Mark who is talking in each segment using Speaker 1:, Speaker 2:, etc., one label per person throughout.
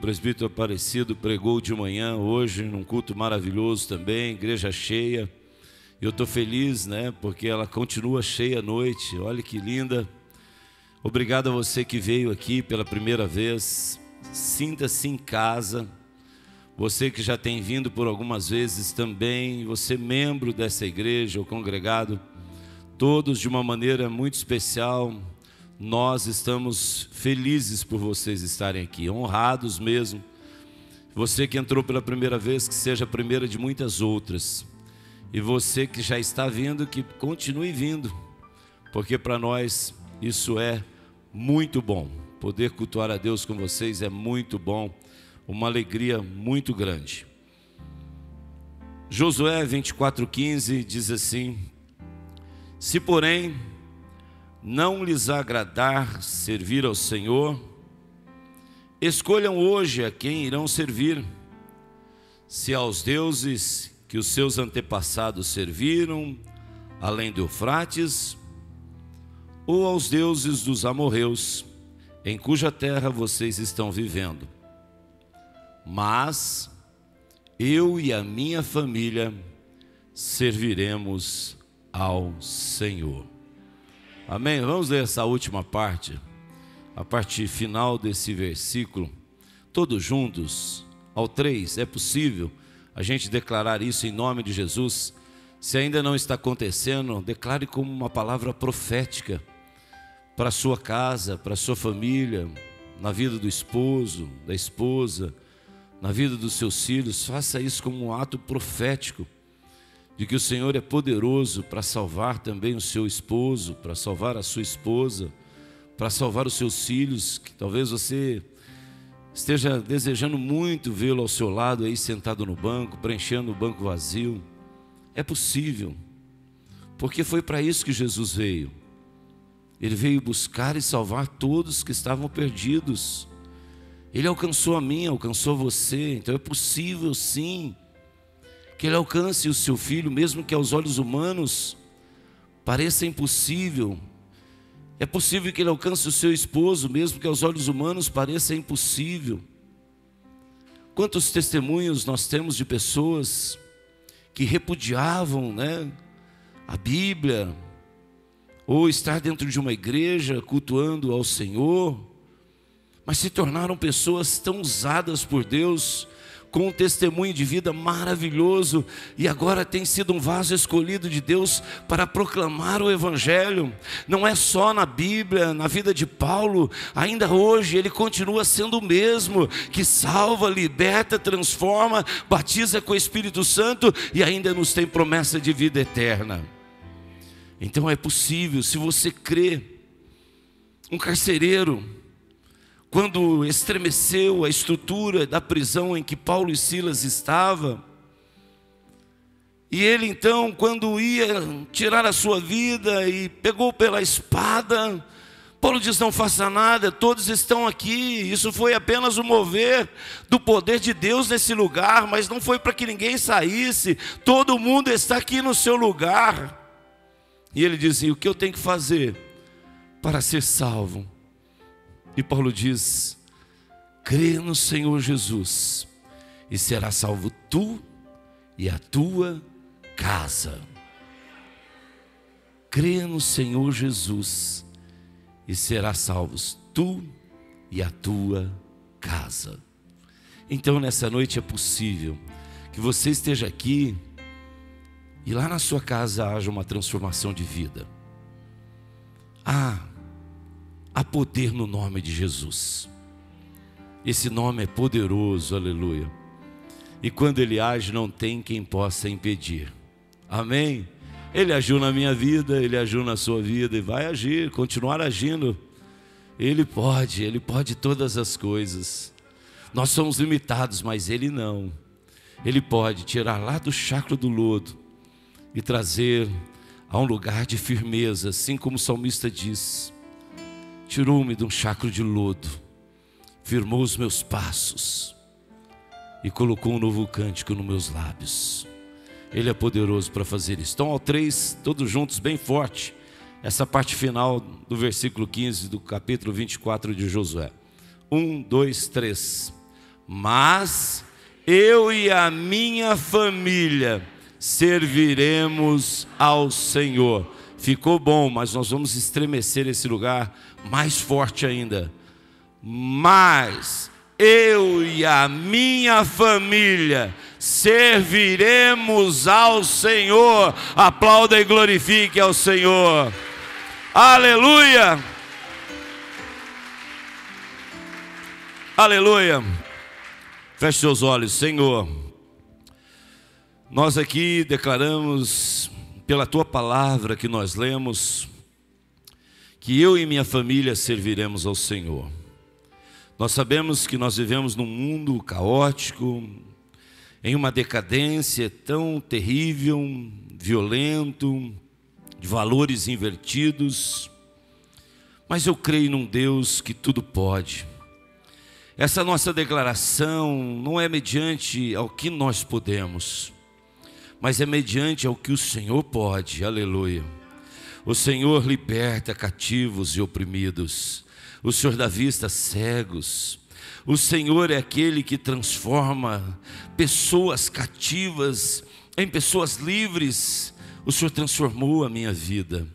Speaker 1: O presbítero Aparecido pregou de manhã hoje, num culto maravilhoso também, igreja cheia. Eu estou feliz, né, porque ela continua cheia à noite, olha que linda. Obrigado a você que veio aqui pela primeira vez, sinta-se em casa. Você que já tem vindo por algumas vezes também, você membro dessa igreja ou congregado, todos de uma maneira muito especial, nós estamos felizes por vocês estarem aqui, honrados mesmo. Você que entrou pela primeira vez, que seja a primeira de muitas outras. E você que já está vindo, que continue vindo, porque para nós isso é muito bom. Poder cultuar a Deus com vocês é muito bom, uma alegria muito grande. Josué 24:15 diz assim: se porém não lhes agradar servir ao Senhor, escolham hoje a quem irão servir, se aos deuses que os seus antepassados serviram, além do Eufrates, ou aos deuses dos amorreus, em cuja terra vocês estão vivendo. Mas eu e a minha família serviremos ao Senhor. Amém? Vamos ler essa última parte, a parte final desse versículo, todos juntos, ao 3. É possível a gente declarar isso em nome de Jesus? Se ainda não está acontecendo, declare como uma palavra profética para a sua casa, para a sua família, na vida do esposo, da esposa, na vida dos seus filhos. Faça isso como um ato profético de que o Senhor é poderoso para salvar também o seu esposo, para salvar a sua esposa, para salvar os seus filhos, que talvez você esteja desejando muito vê-lo ao seu lado aí sentado no banco, preenchendo o banco vazio. É possível, porque foi para isso que Jesus veio. Ele veio buscar e salvar todos que estavam perdidos. Ele alcançou a mim, alcançou você. Então é possível sim que Ele alcance o seu filho, mesmo que aos olhos humanos pareça impossível. É possível que Ele alcance o seu esposo, mesmo que aos olhos humanos pareça impossível. Quantos testemunhos nós temos de pessoas que repudiavam, né, a Bíblia, ou estar dentro de uma igreja cultuando ao Senhor, mas se tornaram pessoas tão usadas por Deus, com um testemunho de vida maravilhoso, e agora tem sido um vaso escolhido de Deus para proclamar o Evangelho. Não é só na Bíblia, na vida de Paulo, ainda hoje ele continua sendo o mesmo, que salva, liberta, transforma, batiza com o Espírito Santo e ainda nos tem promessa de vida eterna. Então é possível, se você crê. Um carcereiro, quando estremeceu a estrutura da prisão em que Paulo e Silas estavam, e ele então, quando ia tirar a sua vida e pegou pela espada, Paulo diz: não faça nada, todos estão aqui. Isso foi apenas o mover do poder de Deus nesse lugar, mas não foi para que ninguém saísse, todo mundo está aqui no seu lugar. E ele dizia: o que eu tenho que fazer para ser salvo? E Paulo diz: crê no Senhor Jesus e será salvo tu e a tua casa. Crê no Senhor Jesus e será salvos tu e a tua casa. Então nessa noite é possível que você esteja aqui e lá na sua casa haja uma transformação de vida. Há poder no nome de Jesus. Esse nome é poderoso, aleluia. E quando Ele age, não tem quem possa impedir. Amém? Ele agiu na minha vida, Ele agiu na sua vida e vai agir, continuar agindo. Ele pode todas as coisas. Nós somos limitados, mas Ele não. Ele pode tirar lá do chacro do lodo e trazer a um lugar de firmeza, assim como o salmista diz: tirou-me de um chacro de lodo, firmou os meus passos e colocou um novo cântico nos meus lábios. Ele é poderoso para fazer isso. Então ao 3, todos juntos, bem forte, essa parte final do versículo 15 do capítulo 24 de Josué. 1, 2, 3. mas eu e a minha família serviremos ao Senhor. Ficou bom, mas nós vamos estremecer esse lugar mais forte ainda. Mas eu e a minha família serviremos ao Senhor. Aplauda e glorifique ao Senhor. Aleluia! Aleluia! Feche seus olhos. Senhor, nós aqui declaramos pela Tua palavra que nós lemos, que eu e minha família serviremos ao Senhor. Nós sabemos que nós vivemos num mundo caótico, em uma decadência tão terrível, violento, de valores invertidos, mas eu creio num Deus que tudo pode. Essa nossa declaração não é mediante ao que nós podemos, mas é mediante ao que o Senhor pode. Aleluia. O Senhor liberta cativos e oprimidos. O Senhor dá vista a cegos. O Senhor é aquele que transforma pessoas cativas em pessoas livres. O Senhor transformou a minha vida.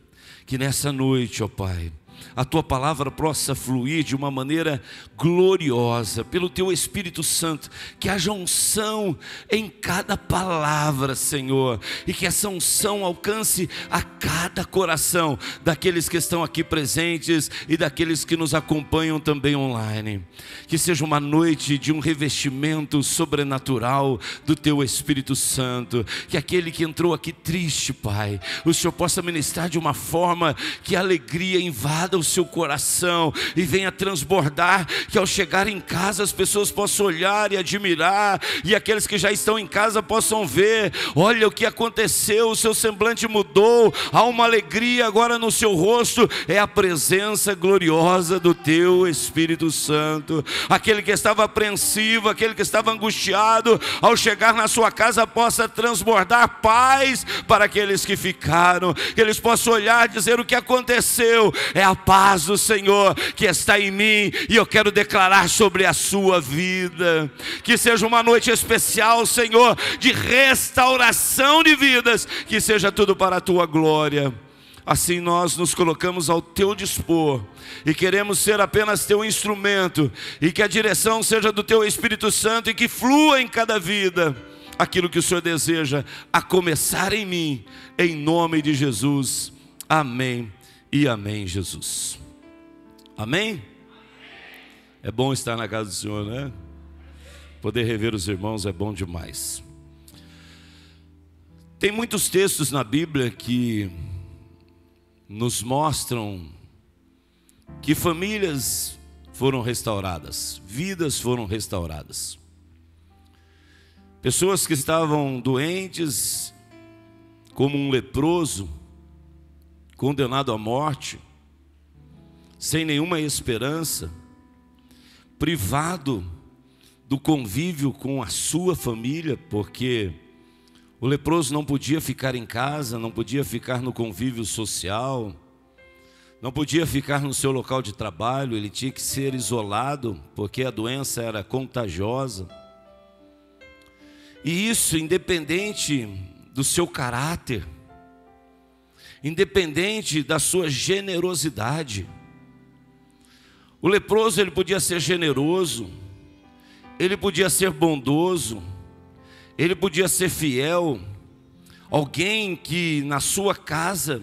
Speaker 1: Que nessa noite, ó Pai, a Tua palavra possa fluir de uma maneira gloriosa, pelo Teu Espírito Santo, que haja unção em cada palavra, Senhor, e que essa unção alcance a cada coração, daqueles que estão aqui presentes e daqueles que nos acompanham também online. Que seja uma noite de um revestimento sobrenatural do Teu Espírito Santo, que aquele que entrou aqui triste, Pai, o Senhor possa ministrar de uma forma que a alegria invada o seu coração e venha transbordar, que ao chegar em casa as pessoas possam olhar e admirar, e aqueles que já estão em casa possam ver: olha o que aconteceu, o seu semblante mudou, há uma alegria agora no seu rosto. É a presença gloriosa do Teu Espírito Santo. Aquele que estava apreensivo, aquele que estava angustiado, ao chegar na sua casa possa transbordar paz para aqueles que ficaram, que eles possam olhar e dizer: o que aconteceu? É a paz do Senhor que está em mim, e eu quero declarar sobre a sua vida. Que seja uma noite especial, Senhor, de restauração de vidas, que seja tudo para a Tua glória. Assim nós nos colocamos ao Teu dispor e queremos ser apenas Teu instrumento, e que a direção seja do Teu Espírito Santo, e que flua em cada vida aquilo que o Senhor deseja, a começar em mim, em nome de Jesus. Amém e amém, Jesus. Amém? É bom estar na casa do Senhor, né? Poder rever os irmãos é bom demais. Tem muitos textos na Bíblia que nos mostram que famílias foram restauradas, vidas foram restauradas. Pessoas que estavam doentes, como um leproso, condenado à morte, sem nenhuma esperança, privado do convívio com a sua família, porque o leproso não podia ficar em casa, não podia ficar no convívio social, não podia ficar no seu local de trabalho, ele tinha que ser isolado, porque a doença era contagiosa. E isso independente do seu caráter, independente da sua generosidade. O leproso, ele podia ser generoso, ele podia ser bondoso, ele podia ser fiel, alguém que na sua casa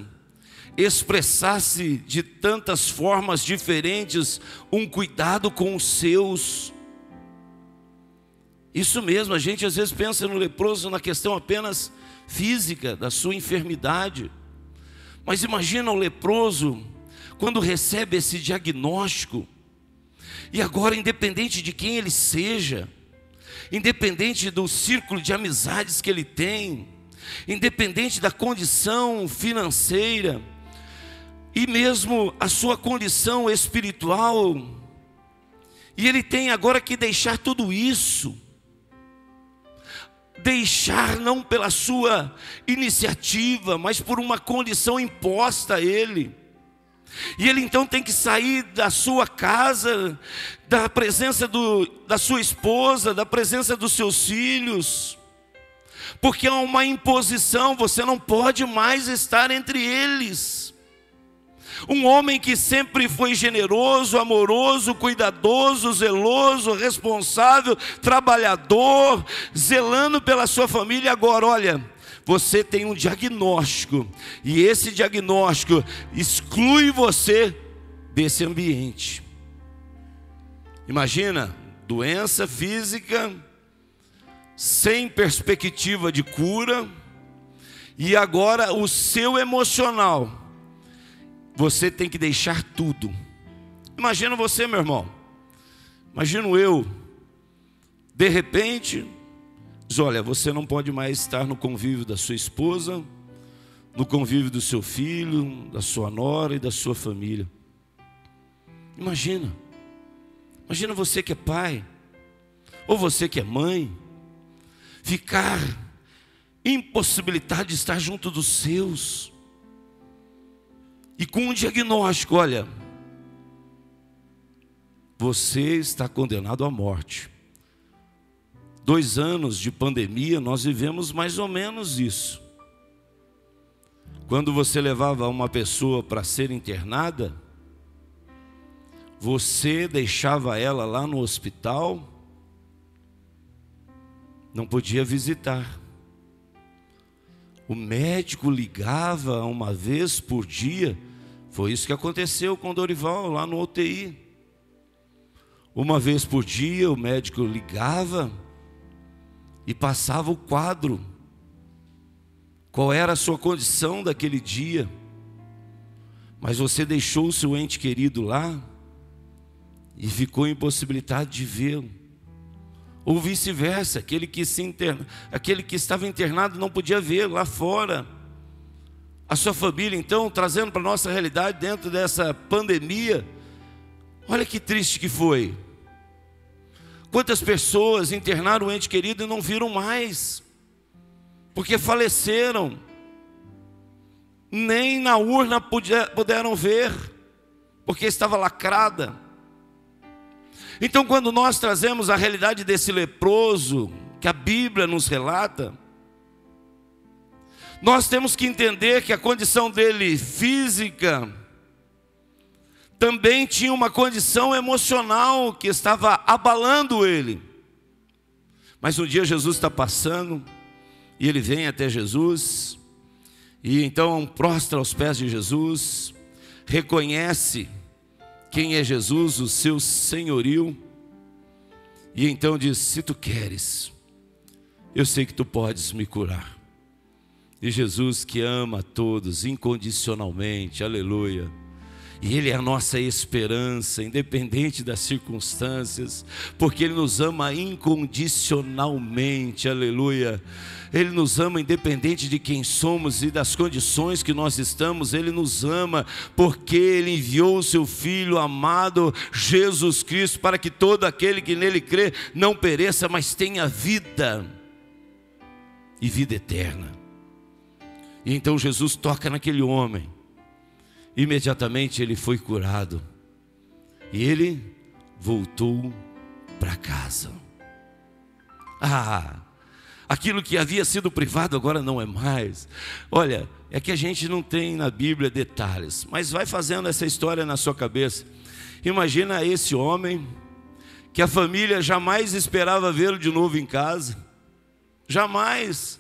Speaker 1: expressasse de tantas formas diferentes um cuidado com os seus. Isso mesmo, a gente às vezes pensa no leproso na questão apenas física, da sua enfermidade. Mas imagina o leproso quando recebe esse diagnóstico, e agora, independente de quem ele seja, independente do círculo de amizades que ele tem, independente da condição financeira, e mesmo a sua condição espiritual, e ele tem agora que deixar tudo isso, deixar não pela sua iniciativa, mas por uma condição imposta a ele. E ele então tem que sair da sua casa, da presença da sua esposa, da presença dos seus filhos, porque é uma imposição, você não pode mais estar entre eles. Um homem que sempre foi generoso, amoroso, cuidadoso, zeloso, responsável, trabalhador, zelando pela sua família, agora olha, você tem um diagnóstico, e esse diagnóstico exclui você desse ambiente. Imagina, doença física, sem perspectiva de cura, e agora o seu emocional, você tem que deixar tudo. Imagina você, meu irmão, imagino eu, de repente, diz, olha, você não pode mais estar no convívio da sua esposa, no convívio do seu filho, da sua nora e da sua família. Imagina você que é pai, ou você que é mãe, ficar impossibilitado de estar junto dos seus, e com um diagnóstico, olha, você está condenado à morte. 2 anos de pandemia, nós vivemos mais ou menos isso. Quando você levava uma pessoa para ser internada, você deixava ela lá no hospital, não podia visitar. O médico ligava uma vez por dia, foi isso que aconteceu com o Dorival lá no UTI. Uma vez por dia o médico ligava e passava o quadro, qual era a sua condição daquele dia. Mas você deixou o seu ente querido lá e ficou impossibilitado de vê-lo. Ou vice-versa, aquele que estava internado não podia ver lá fora a sua família. Então, trazendo para a nossa realidade dentro dessa pandemia, olha que triste que foi. Quantas pessoas internaram o ente querido e não viram mais, porque faleceram, nem na urna puderam ver, porque estava lacrada. Então, quando nós trazemos a realidade desse leproso, que a Bíblia nos relata, nós temos que entender que a condição dele física também tinha uma condição emocional que estava abalando ele. Mas um dia Jesus está passando, e ele vem até Jesus, e então prostra aos pés de Jesus, reconhece quem é Jesus, o seu senhorio, e então diz, se tu queres, eu sei que tu podes me curar. E Jesus, que ama a todos incondicionalmente, aleluia, e Ele é a nossa esperança, independente das circunstâncias, porque Ele nos ama incondicionalmente, aleluia. Ele nos ama independente de quem somos e das condições que nós estamos. Ele nos ama porque Ele enviou o seu Filho amado, Jesus Cristo, para que todo aquele que nele crê não pereça, mas tenha vida, e vida eterna. E então Jesus toca naquele homem, imediatamente ele foi curado, e ele voltou para casa. Aquilo que havia sido privado agora não é mais. Olha, é que a gente não tem na Bíblia detalhes, mas vai fazendo essa história na sua cabeça. Imagina esse homem, que a família jamais esperava vê-lo de novo em casa, jamais,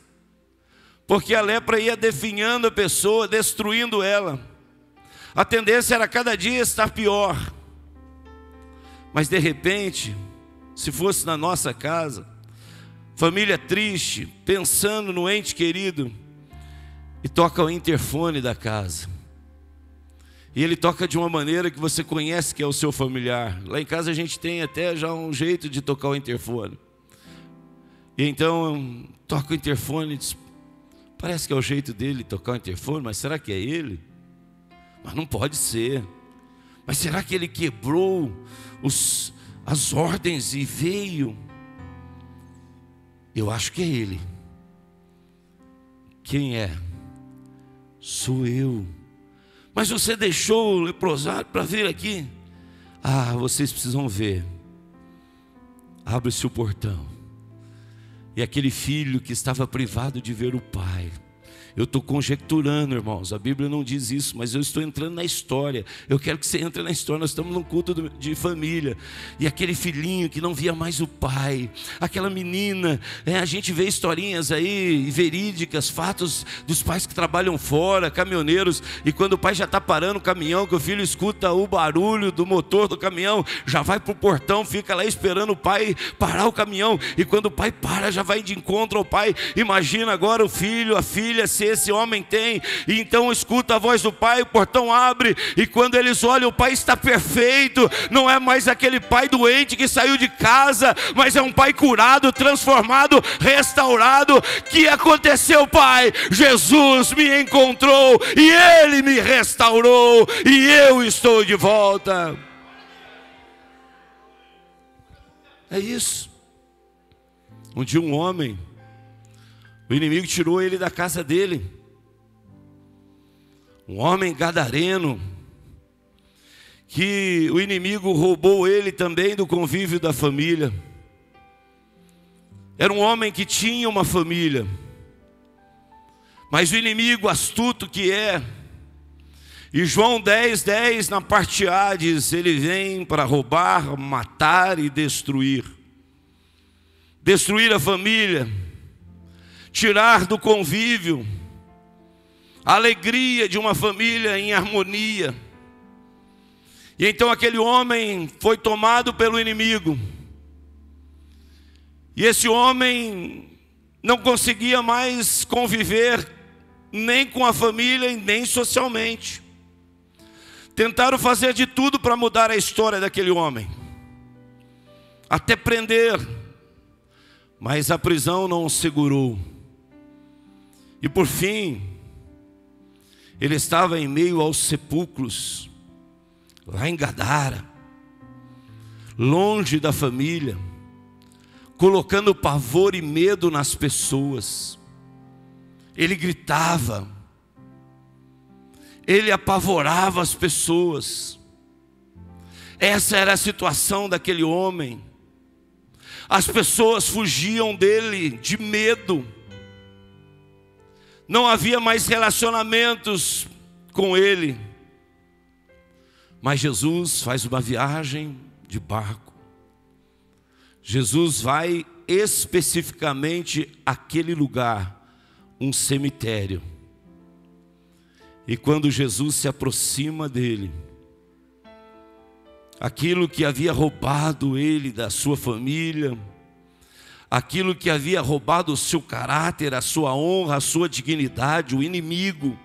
Speaker 1: porque a lepra ia definhando a pessoa, destruindo ela. A tendência era cada dia estar pior. Mas de repente, se fosse na nossa casa, família triste, pensando no ente querido, e toca o interfone da casa, e ele toca de uma maneira que você conhece que é o seu familiar. Lá em casa a gente tem até já um jeito de tocar o interfone, e então toca o interfone e diz, parece que é o jeito dele tocar o interfone, mas será que é ele? Mas não pode ser. Mas será que ele quebrou as ordens e veio? Eu acho que é ele. Quem é? Sou eu. Mas você deixou o leprosário para vir aqui? Ah, vocês precisam ver. Abre-se o portão. E aquele filho que estava privado de ver o pai. Eu estou conjecturando, irmãos, a Bíblia não diz isso, mas eu estou entrando na história. Eu quero que você entre na história. Nós estamos num culto de família. E aquele filhinho que não via mais o pai, aquela menina, a gente vê historinhas aí verídicas, fatos dos pais que trabalham fora, caminhoneiros, e quando o pai já está parando o caminhão, que o filho escuta o barulho do motor do caminhão, já vai para o portão, fica lá esperando o pai parar o caminhão, e quando o pai para, já vai de encontro ao pai. Imagina agora o filho, a filha, esse homem tem, e então escuta a voz do pai, o portão abre, e quando eles olham, o pai está perfeito, não é mais aquele pai doente que saiu de casa, mas é um pai curado, transformado, restaurado. Que aconteceu, pai? Jesus me encontrou, e ele me restaurou, e eu estou de volta. É isso. Um dia um homem, o inimigo tirou ele da casa dele. Um homem gadareno, que o inimigo roubou ele também do convívio da família. Era um homem que tinha uma família, mas o inimigo, astuto que é, e João 10:10 na parte A diz: ele vem para roubar, matar e destruir. Destruir a família, tirar do convívio a alegria de uma família em harmonia. E então aquele homem foi tomado pelo inimigo. E esse homem não conseguia mais conviver nem com a família e nem socialmente. Tentaram fazer de tudo para mudar a história daquele homem, até prender, mas a prisão não o segurou. E por fim, ele estava em meio aos sepulcros, lá em Gadara, longe da família, colocando pavor e medo nas pessoas. Ele gritava, ele apavorava as pessoas. Essa era a situação daquele homem. As pessoas fugiam dele de medo. Não havia mais relacionamentos com ele. Mas Jesus faz uma viagem de barco. Jesus vai especificamente àquele lugar, um cemitério. E quando Jesus se aproxima dele, aquilo que havia roubado ele da sua família, aquilo que havia roubado o seu caráter, a sua honra, a sua dignidade, o inimigo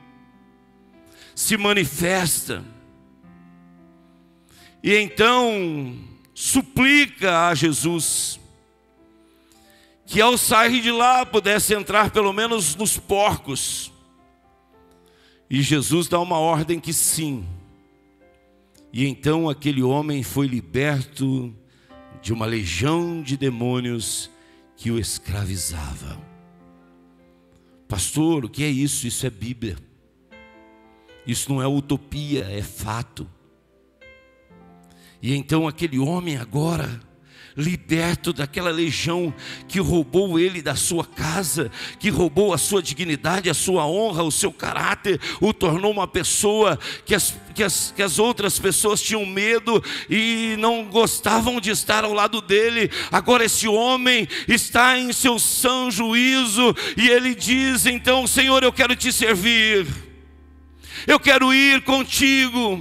Speaker 1: se manifesta. E então suplica a Jesus que ao sair de lá pudesse entrar pelo menos nos porcos. E Jesus dá uma ordem que sim. E então aquele homem foi liberto de uma legião de demônios que o escravizava. Pastor, o que é isso? Isso é Bíblia. Isso não é utopia, é fato. E então aquele homem agora, liberto daquela legião que roubou ele da sua casa, que roubou a sua dignidade, a sua honra, o seu caráter, o tornou uma pessoa que as outras pessoas tinham medo e não gostavam de estar ao lado dele. Agora esse homem está em seu sã juízo e ele diz então: Senhor, eu quero te servir, eu quero ir contigo.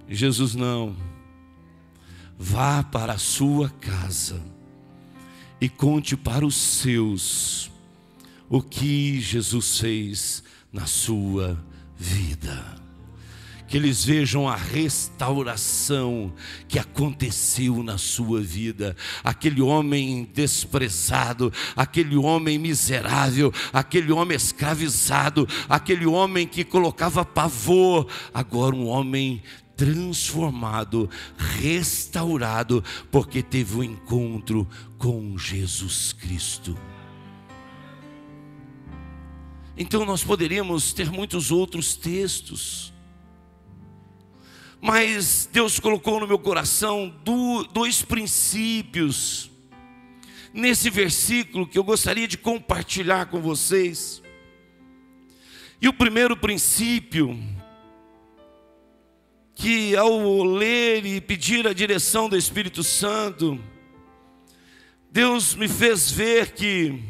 Speaker 1: E Jesus: não, vá para a sua casa e conte para os seus o que Jesus fez na sua vida. Que eles vejam a restauração que aconteceu na sua vida. Aquele homem desprezado, aquele homem miserável, aquele homem escravizado, aquele homem que colocava pavor, agora um homem transformado, restaurado, porque teve um encontro com Jesus Cristo. Então nós poderíamos ter muitos outros textos, mas Deus colocou no meu coração dois princípios nesse versículo que eu gostaria de compartilhar com vocês. E o primeiro princípio, que ao ler e pedir a direção do Espírito Santo, Deus me fez ver que,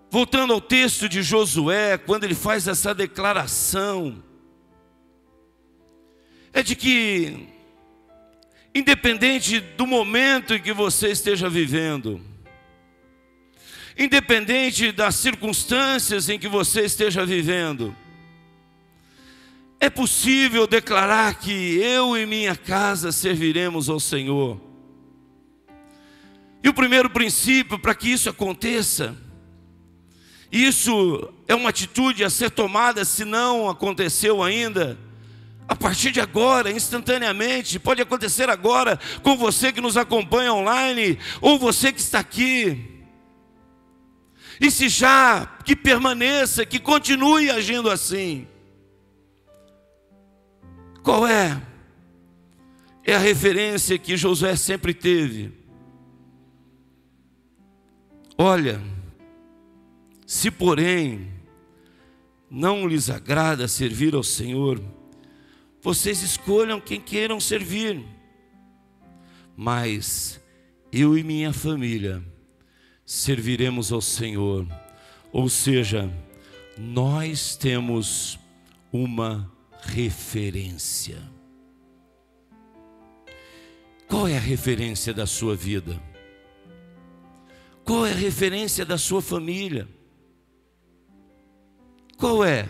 Speaker 1: voltando ao texto de Josué, quando ele faz essa declaração, é de que, independente do momento em que você esteja vivendo, independente das circunstâncias em que você esteja vivendo, é possível declarar que eu e minha casa serviremos ao Senhor. E o primeiro princípio para que isso aconteça, isso é uma atitude a ser tomada se não aconteceu ainda, a partir de agora, instantaneamente, pode acontecer agora com você que nos acompanha online, ou você que está aqui. E se já, que permaneça, que continue agindo assim. Qual é? É a referência que Josué sempre teve. Olha, se porém não lhes agrada servir ao Senhor, vocês escolham quem queiram servir, mas eu e minha família serviremos ao Senhor. Ou seja, nós temos uma referência. Qual é a referência da sua vida? Qual é a referência da sua família? Qual é?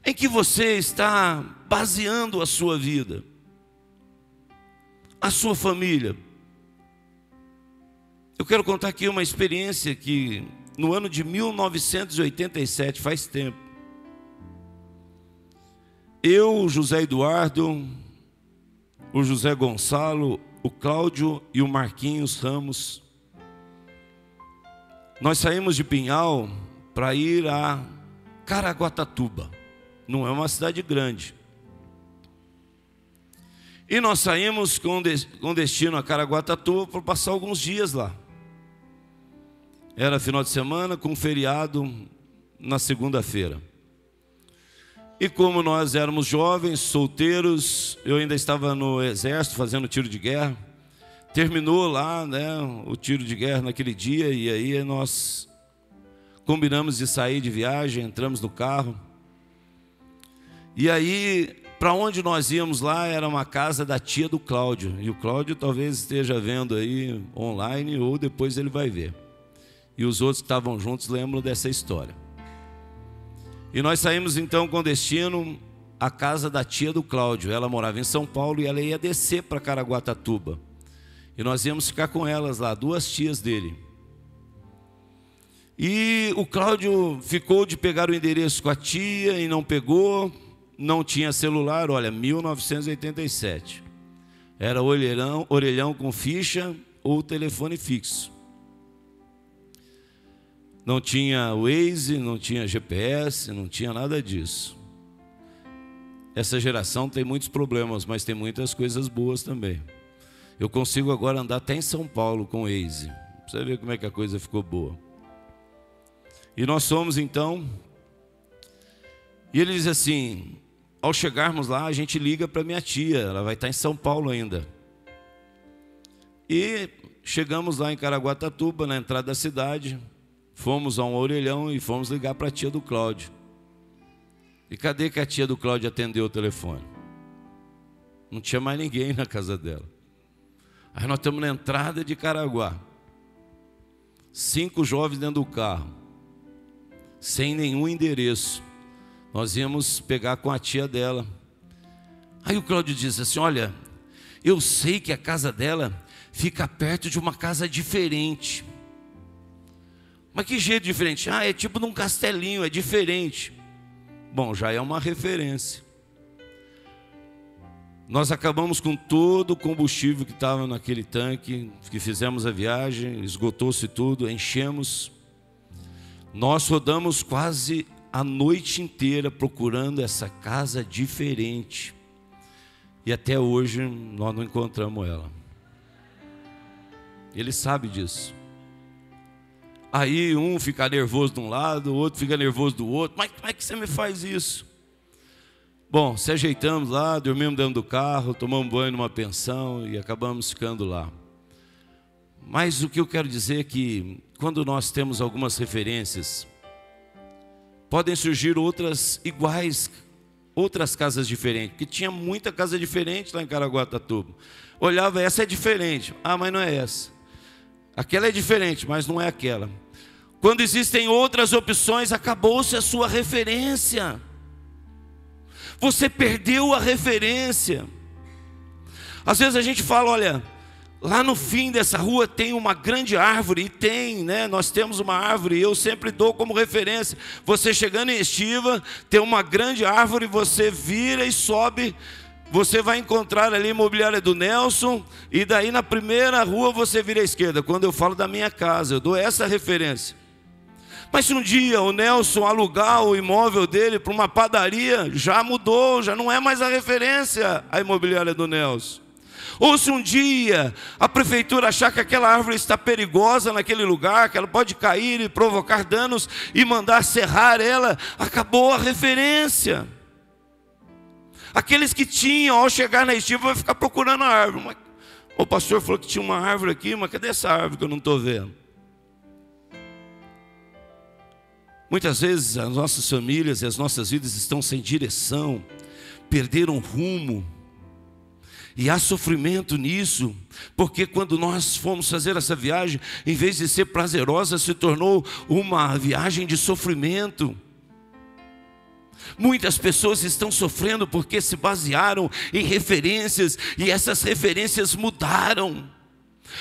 Speaker 1: Em que você está baseando a sua vida, a sua família? Eu quero contar aqui uma experiência que no ano de 1987, faz tempo, eu, o José Eduardo, o José Gonçalo, o Cláudio e o Marquinhos Ramos, nós saímos de Pinhal para ir a Caraguatatuba. Não é uma cidade grande. E nós saímos com destino a Caraguatatuba para passar alguns dias lá. Era final de semana com feriado na segunda-feira. E como nós éramos jovens, solteiros, eu ainda estava no exército fazendo tiro de guerra. Terminou lá, né, o tiro de guerra naquele dia, e aí nós combinamos de sair de viagem, entramos no carro. E aí, para onde nós íamos lá, era uma casa da tia do Cláudio. E o Cláudio talvez esteja vendo aí online, ou depois ele vai ver. E os outros que estavam juntos lembram dessa história. E nós saímos então com destino à casa da tia do Cláudio. Ela morava em São Paulo e ela ia descer para Caraguatatuba. E nós íamos ficar com elas lá, duas tias dele. E o Cláudio ficou de pegar o endereço com a tia e não pegou. Não tinha celular, olha, 1987. Era orelhão com ficha ou telefone fixo. Não tinha Waze, não tinha GPS, não tinha nada disso. Essa geração tem muitos problemas, mas tem muitas coisas boas também. Eu consigo agora andar até em São Paulo com Waze. Pra você ver como é que a coisa ficou boa. E nós fomos então. E ele diz assim: ao chegarmos lá, a gente liga para minha tia, ela vai estar em São Paulo ainda. E chegamos lá em Caraguatatuba, na entrada da cidade. Fomos a um orelhão e fomos ligar para a tia do Cláudio. E cadê que a tia do Cláudio atendeu o telefone? Não tinha mais ninguém na casa dela. Aí nós estamos na entrada de Caraguá. 5 jovens dentro do carro, sem nenhum endereço. Nós íamos pegar com a tia dela. Aí o Cláudio disse assim: olha, eu sei que a casa dela fica perto de uma casa diferente. Mas que jeito diferente? Ah, é tipo num castelinho, é diferente. Bom, já é uma referência. Nós acabamos com todo o combustível que estava naquele tanque, que fizemos a viagem, esgotou-se tudo, enchemos. Nós rodamos quase a noite inteira procurando essa casa diferente. E até hoje nós não encontramos ela. Ele sabe disso. Aí um fica nervoso de um lado, o outro fica nervoso do outro. Mas como é que você me faz isso? Bom, se ajeitamos lá, dormimos dentro do carro, tomamos banho numa pensão e acabamos ficando lá. Mas o que eu quero dizer é que quando nós temos algumas referências, podem surgir outras iguais, outras casas diferentes, porque tinha muita casa diferente lá em Caraguatatuba. Olhava, essa é diferente, mas não é essa. Aquela é diferente, mas não é aquela. Quando existem outras opções, acabou-se a sua referência. Você perdeu a referência. Às vezes a gente fala, olha, lá no fim dessa rua tem uma grande árvore, e tem, né? Nós temos uma árvore, e eu sempre dou como referência. Você chegando em Estiva, tem uma grande árvore, você vira e sobe, você vai encontrar ali a imobiliária do Nelson, e daí na primeira rua você vira à esquerda. Quando eu falo da minha casa, eu dou essa referência. Mas se um dia o Nelson alugar o imóvel dele para uma padaria, já mudou, já não é mais a referência a imobiliária do Nelson. Ou se um dia a prefeitura achar que aquela árvore está perigosa naquele lugar, que ela pode cair e provocar danos e mandar serrar ela, acabou a referência. Aqueles que tinham, ao chegar na Estiva, vai ficar procurando a árvore. Mas, o pastor falou que tinha uma árvore aqui, mas cadê essa árvore que eu não estou vendo? Muitas vezes as nossas famílias e as nossas vidas estão sem direção, perderam rumo. E há sofrimento nisso, porque quando nós fomos fazer essa viagem, em vez de ser prazerosa, se tornou uma viagem de sofrimento. Muitas pessoas estão sofrendo porque se basearam em referências, e essas referências mudaram.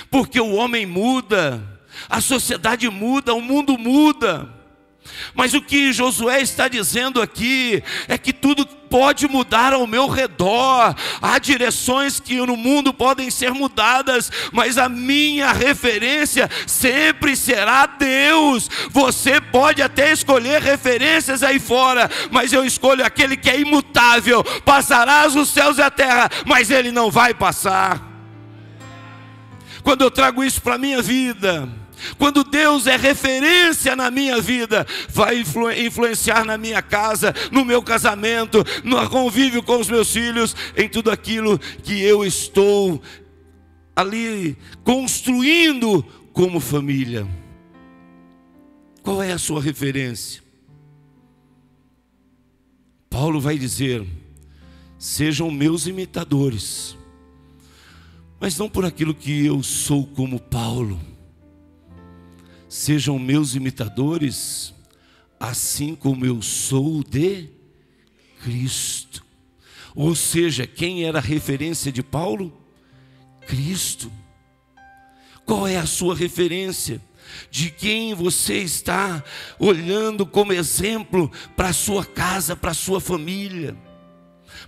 Speaker 1: Porque o homem muda, a sociedade muda, o mundo muda. Mas o que Josué está dizendo aqui é que tudo pode mudar ao meu redor. Há direções que no mundo podem ser mudadas, mas a minha referência sempre será Deus. Você pode até escolher referências aí fora, mas eu escolho aquele que é imutável. Passarás os céus e a terra, mas ele não vai passar. Quando eu trago isso para a minha vida, quando Deus é referência na minha vida, vai influenciar na minha casa, no meu casamento, no convívio com os meus filhos, em tudo aquilo que eu estou ali construindo como família. Qual é a sua referência? Paulo vai dizer: sejam meus imitadores, mas não por aquilo que eu sou como Paulo. Sejam meus imitadores, assim como eu sou de Cristo. Ou seja, quem era a referência de Paulo? Cristo. Qual é a sua referência? De quem você está olhando como exemplo para a sua casa, para a sua família,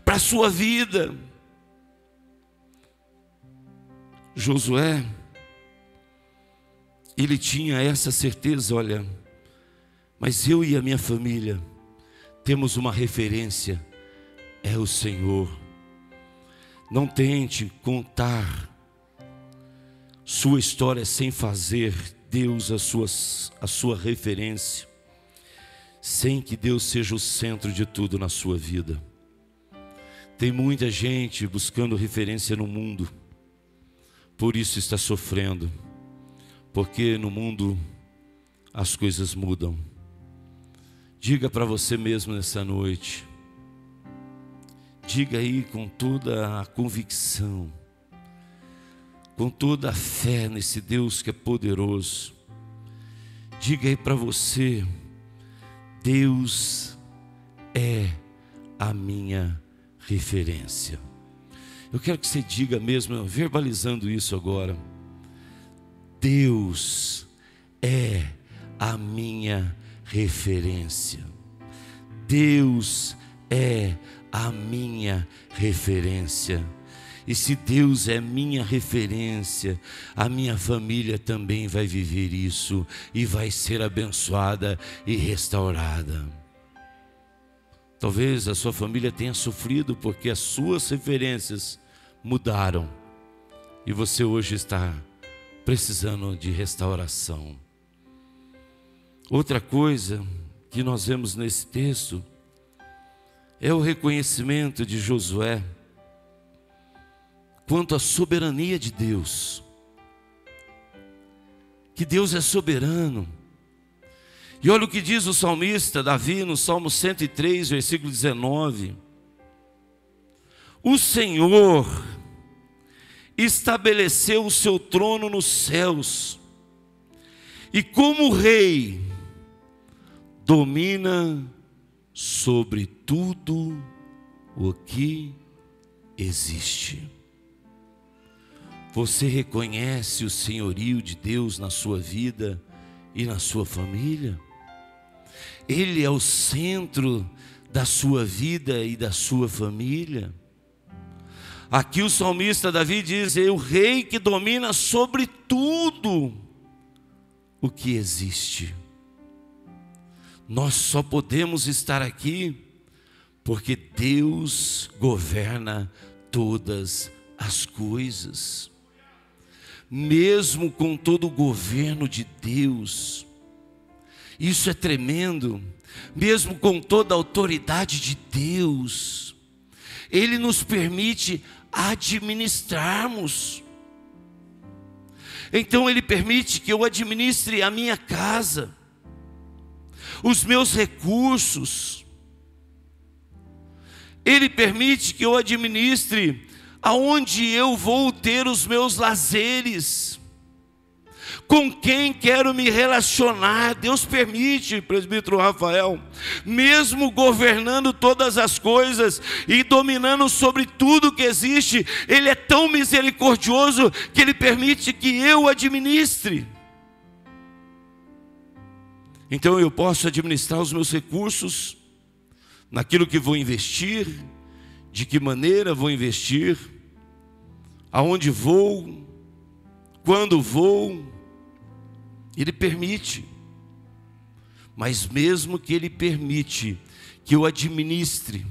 Speaker 1: para a sua vida? Josué, ele tinha essa certeza, olha, mas eu e a minha família temos uma referência, é o Senhor. Não tente contar sua história sem fazer Deus a sua referência, sem que Deus seja o centro de tudo na sua vida. Tem muita gente buscando referência no mundo, por isso está sofrendo. Porque no mundo as coisas mudam. Diga para você mesmo nessa noite, diga aí com toda a convicção, com toda a fé nesse Deus que é poderoso. Diga aí para você: Deus é a minha referência. Eu quero que você diga mesmo, verbalizando isso agora: Deus é a minha referência. Deus é a minha referência. E se Deus é minha referência, a minha família também vai viver isso e vai ser abençoada e restaurada. Talvez a sua família tenha sofrido porque as suas referências mudaram e você hoje está precisando de restauração. Outra coisa que nós vemos nesse texto é o reconhecimento de Josué quanto à soberania de Deus, que Deus é soberano. E olha o que diz o salmista Davi no Salmo 103, versículo 19: o Senhor estabeleceu o seu trono nos céus, e como rei domina sobre tudo o que existe. Você reconhece o senhorio de Deus na sua vida e na sua família? Ele é o centro da sua vida e da sua família. Aqui o salmista Davi diz: é o rei que domina sobre tudo o que existe. Nós só podemos estar aqui porque Deus governa todas as coisas. Mesmo com todo o governo de Deus, isso é tremendo, mesmo com toda a autoridade de Deus, Ele nos permite administrarmos. Então Ele permite que eu administre a minha casa, os meus recursos. Ele permite que eu administre aonde eu vou ter os meus lazeres, com quem quero me relacionar. Deus permite, presbítero Rafael, mesmo governando todas as coisas e dominando sobre tudo que existe, Ele é tão misericordioso que Ele permite que eu administre. Então eu posso administrar os meus recursos, naquilo que vou investir, de que maneira vou investir, aonde vou, quando vou. Ele permite. Mas mesmo que Ele permite que eu administre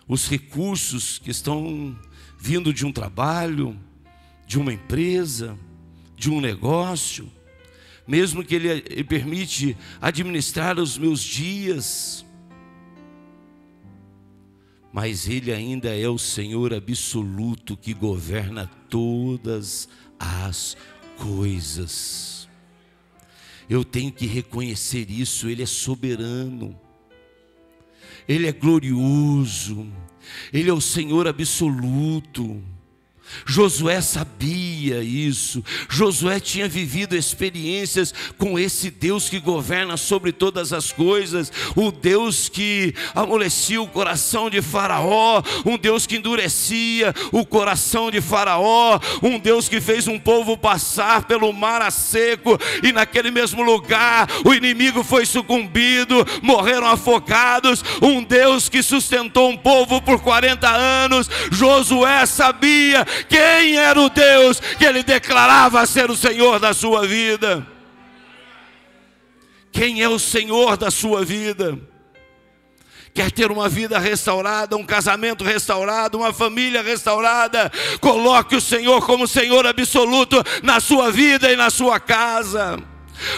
Speaker 1: os recursos que estão vindo de um trabalho, de uma empresa, de um negócio, mesmo que Ele permite administrar os meus dias, mas Ele ainda é o Senhor absoluto que governa todas as coisas. Eu tenho que reconhecer isso. Ele é soberano, Ele é glorioso, Ele é o Senhor absoluto. Josué sabia isso. Josué tinha vivido experiências com esse Deus que governa sobre todas as coisas, o Deus que amolecia o coração de Faraó, um Deus que endurecia o coração de Faraó, um Deus que fez um povo passar pelo mar a seco, e naquele mesmo lugar o inimigo foi sucumbido, morreram afogados. Um Deus que sustentou um povo por 40 anos. Josué sabia quem era o Deus que ele declarava ser o Senhor da sua vida. Quem é o Senhor da sua vida? Quer ter uma vida restaurada, um casamento restaurado, uma família restaurada? Coloque o Senhor como Senhor absoluto na sua vida e na sua casa.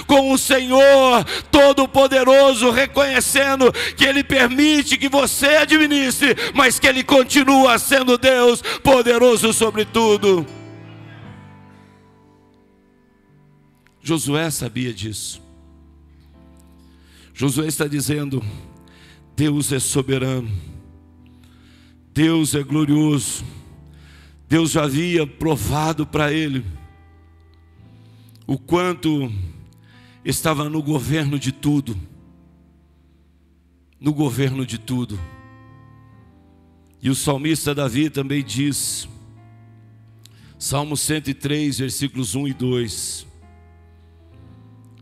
Speaker 1: Com o Senhor Todo-Poderoso, reconhecendo que Ele permite que você administre, mas que Ele continua sendo Deus poderoso sobre tudo. Josué sabia disso. Josué está dizendo: Deus é soberano, Deus é glorioso. Deus já havia provado para ele o quanto estava no governo de tudo. No governo de tudo. E o salmista Davi também diz, Salmo 103, versículos 1 e 2: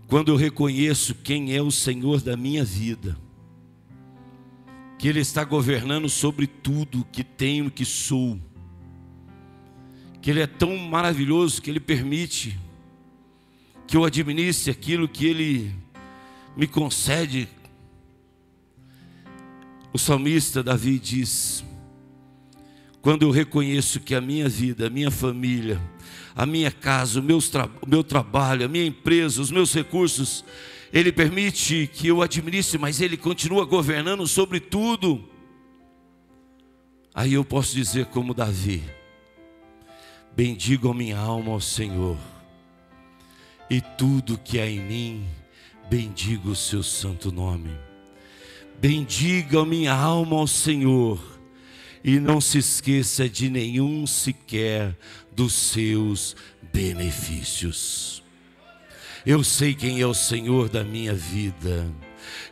Speaker 1: quando eu reconheço quem é o Senhor da minha vida, que Ele está governando sobre tudo que tenho, que sou, que Ele é tão maravilhoso que Ele permite que eu administre aquilo que Ele me concede. O salmista Davi diz: quando eu reconheço que a minha vida, a minha família, a minha casa, o meu trabalho, a minha empresa, os meus recursos, Ele permite que eu administre, mas Ele continua governando sobre tudo. Aí eu posso dizer como Davi: bendigo a minha alma ao Senhor, e tudo que há em mim, bendigo o seu santo nome. Bendiga a minha alma ao Senhor, e não se esqueça de nenhum sequer dos seus benefícios. Eu sei quem é o Senhor da minha vida.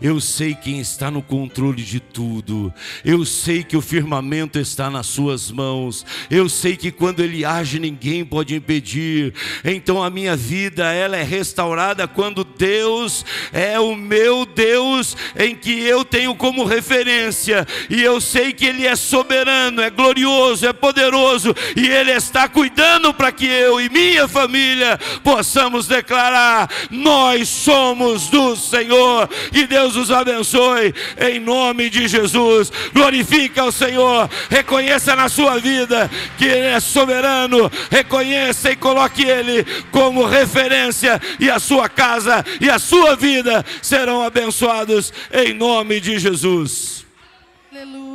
Speaker 1: Eu sei quem está no controle de tudo. Eu sei que o firmamento está nas suas mãos. Eu sei que quando Ele age, ninguém pode impedir. Então a minha vida, ela é restaurada quando Deus é o meu Deus, em que eu tenho como referência. E eu sei que Ele é soberano, é glorioso, é poderoso, e Ele está cuidando para que eu e minha família possamos declarar: nós somos do Senhor. Que Deus os abençoe em nome de Jesus. Glorifica o Senhor, reconheça na sua vida que Ele é soberano, reconheça e coloque Ele como referência, e a sua casa e a sua vida serão abençoados em nome de Jesus.
Speaker 2: Aleluia.